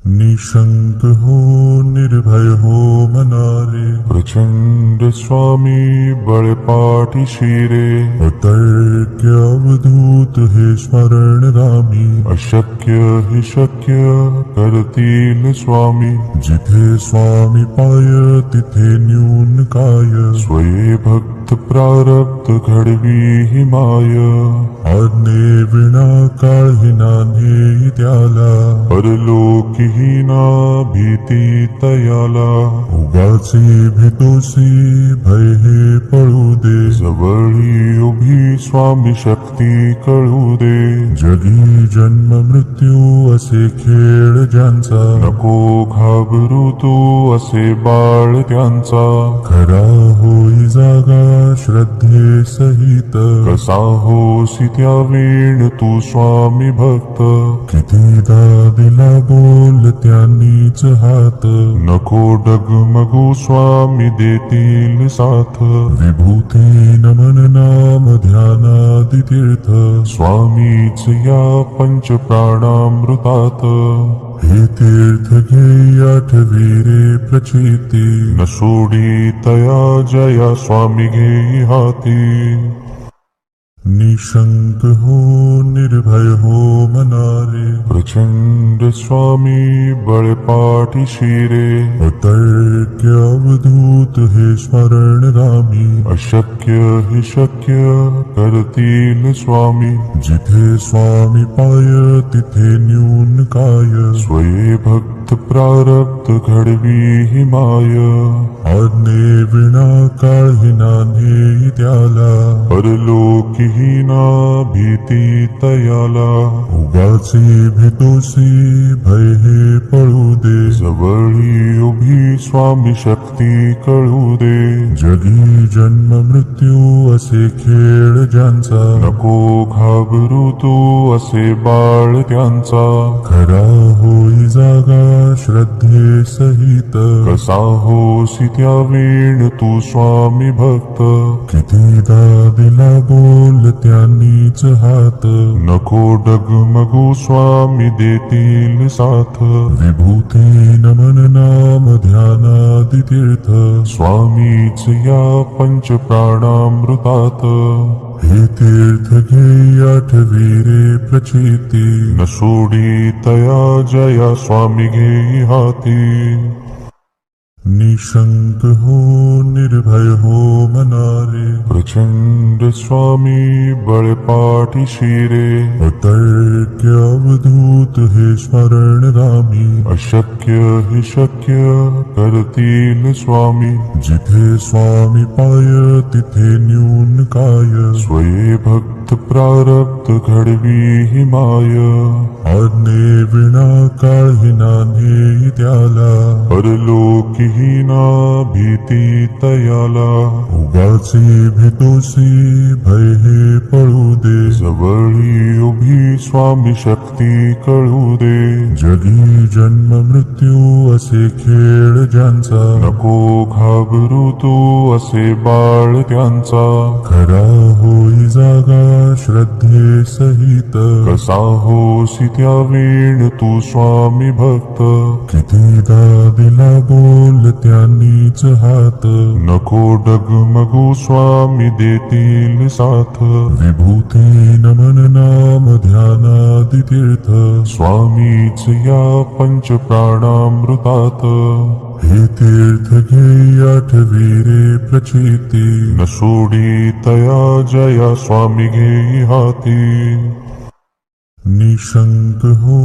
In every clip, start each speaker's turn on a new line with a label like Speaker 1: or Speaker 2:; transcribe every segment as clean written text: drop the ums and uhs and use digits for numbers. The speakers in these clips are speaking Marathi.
Speaker 1: निशंक हो निर्भय हो मनारे,
Speaker 2: प्रचंड स्वामी बळपाठी शिरे.
Speaker 1: अतर्क्य अवधूत हे स्मरणगामी,
Speaker 2: अशक्य हि शक्य करतील स्वामी.
Speaker 1: जिथे स्वामी पाय तिथे न्यून काय,
Speaker 2: स्वये भक्त प्रारब्ध घडवी हि माय.
Speaker 1: आज्ञे विना काळही नान्हे त्याला,
Speaker 2: परलोकी ही ना भीती तयाला.
Speaker 1: उगाचे भीतोसी भय हे पळू दे,
Speaker 2: जवळी उभी स्वामी शक्ती कळू दे.
Speaker 1: जगी जन्म मृत्यू असे खेळ ज्यांचा,
Speaker 2: नको घाबरू तू असे बाळ त्यांचा.
Speaker 1: खरा होई जागा श्रद्धे सहित,
Speaker 2: कसा होसी त्या वेळ तू स्वामी भक्त.
Speaker 1: कितीदा दिला बोल त्यांनीच हात,
Speaker 2: नको डगमगू स्वामी देतील साथ.
Speaker 1: विभूती नमन नाम ध्यानादि तीर्थ,
Speaker 2: स्वामीच या पंच प्राणामृतात.
Speaker 1: हे तीर्थ घे आठवी रे प्रचिती,
Speaker 2: न सोडी तया जया स्वामी घे हाती.
Speaker 1: निशंक हो निर्भय हो मनारे,
Speaker 2: प्रचंड स्वामी बळपाठी शिरे.
Speaker 1: अतर्क्य अवधूत हे स्मरणगामी,
Speaker 2: अशक्य हि शक्य करतील स्वामी.
Speaker 1: जिथे स्वामी पाय तिथे न्यून काय,
Speaker 2: स्वये भक्त प्रारब्ध घडवी हि माय.
Speaker 1: आज्ञे विना काळही नान्हे त्याला,
Speaker 2: परलोकी ही ना भीती तयाला.
Speaker 1: उगाचे भीतोसी भय हे पळू दे,
Speaker 2: जवळी उभी स्वामी शक्ती कळू दे.
Speaker 1: जगी जन्म मृत्यू असे खेळ ज्यांचा,
Speaker 2: नको घाबरू तू असे बाळ त्यांचा.
Speaker 1: खरा होई जागा श्रद्धे सहित,
Speaker 2: कसा होसी त्या वेळ तू स्वामी भक्त.
Speaker 1: कितीदा दिला बोल त्यांनीच हात,
Speaker 2: नको डगमगू स्वामी देतील साथ.
Speaker 1: विभूती नमन नाम ध्यानादि तीर्थ,
Speaker 2: स्वामीच या पंच प्राणामृतात.
Speaker 1: हे तीर्थ घे आठवी रे प्रचिती,
Speaker 2: न सोडी तया जया स्वामी घे हाती.
Speaker 1: निशंक हो निर्भय हो मनारे,
Speaker 2: प्रचंड स्वामी बळपाठी शिरे.
Speaker 1: अतर्क्य अवधूत हे स्मरणगामी,
Speaker 2: अशक्य हि शक्य करतील स्वामी.
Speaker 1: जिथे स्वामी पाय तिथे न्यून काय,
Speaker 2: स्वये भक्त प्रारब्ध घडवी हि माय.
Speaker 1: आज्ञे विना काळही नान्हे त्याला,
Speaker 2: परलोकी ही ना भीती तयाला.
Speaker 1: उगाचे भीतोसी भय हे पळू दे,
Speaker 2: जवळी उभी स्वामी शक्ती कळू दे.
Speaker 1: जगी जन्म मृत्यू असे खेळ ज्यांचा,
Speaker 2: नको घाबरू तू असे बाळ त्यांचा.
Speaker 1: खरा होई जागा श्रद्धे सहित,
Speaker 2: कसा होसी त्या वेळ तू स्वामी भक्त.
Speaker 1: कितीदा दिला बोल त्यांनीच हात,
Speaker 2: नको डगमगू स्वामी देतील साथ.
Speaker 1: विभूती नमन नाम ध्यानादि तीर्थ,
Speaker 2: स्वामीच या पंच प्राणामृतात.
Speaker 1: हे तीर्थ घे आठवी रे प्रचिती,
Speaker 2: न सोडी तया जया स्वामी घे हाती.
Speaker 1: निशंक हो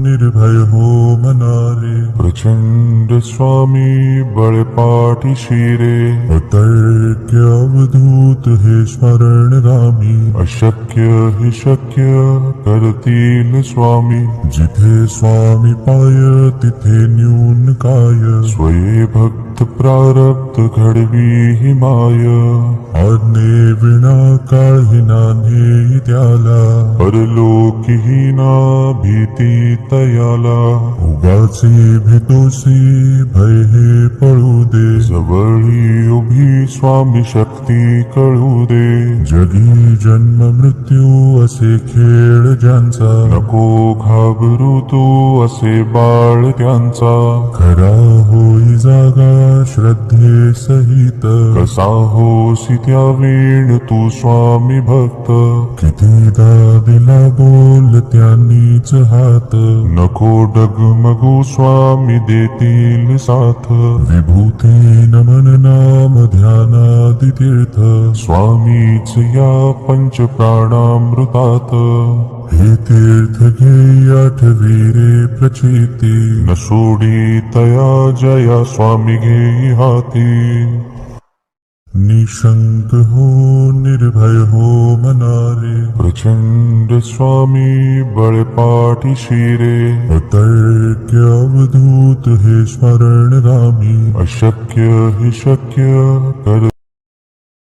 Speaker 1: निर्भय हो मनारे,
Speaker 2: प्रचंड स्वामी बळपाठी शिरे.
Speaker 1: अतर्क्य अवधूत हे स्मरणगामी,
Speaker 2: अशक्य हि शक्य करतील स्वामी.
Speaker 1: जिथे स्वामी पाय तिथे न्यून काय,
Speaker 2: स्वये भक्त प्रारब्ध घडवी हि माय.
Speaker 1: आज्ञे विना काळही नान्हे त्याला,
Speaker 2: परलोकी ही ना भीती तयाला.
Speaker 1: उगाचे तोसी भय हे पळू दे.
Speaker 2: जवळी उभी स्वामी शक्ती कळू दे.
Speaker 1: जगी जन्म मृत्यू असे खेळ ज्यांचा,
Speaker 2: नको घाबरू तू असे बाळ त्यांचा.
Speaker 1: खरा होई जागा श्रद्धे सहित,
Speaker 2: कसा होसी त्या वेळ तू स्वामी भक्त.
Speaker 1: कितीदा दिला बोल त्यांनीच हात,
Speaker 2: नको डगमगू स्वामी देतील साथ.
Speaker 1: विभूती नमन नाम ध्यानादि तीर्थ,
Speaker 2: स्वामीच या पंच प्राणामृतात.
Speaker 1: हे तीर्थ घे आठवी रे प्रचिती,
Speaker 2: न सोडी तया जया स्वामी घेई हाती.
Speaker 1: निशंक हो निर्भय हो मनारे,
Speaker 2: प्रचंड स्वामी बळपाठी शिरे.
Speaker 1: अतर्क्य अवधूत हे स्मरण रामी,
Speaker 2: अशक्य हि शक्य कर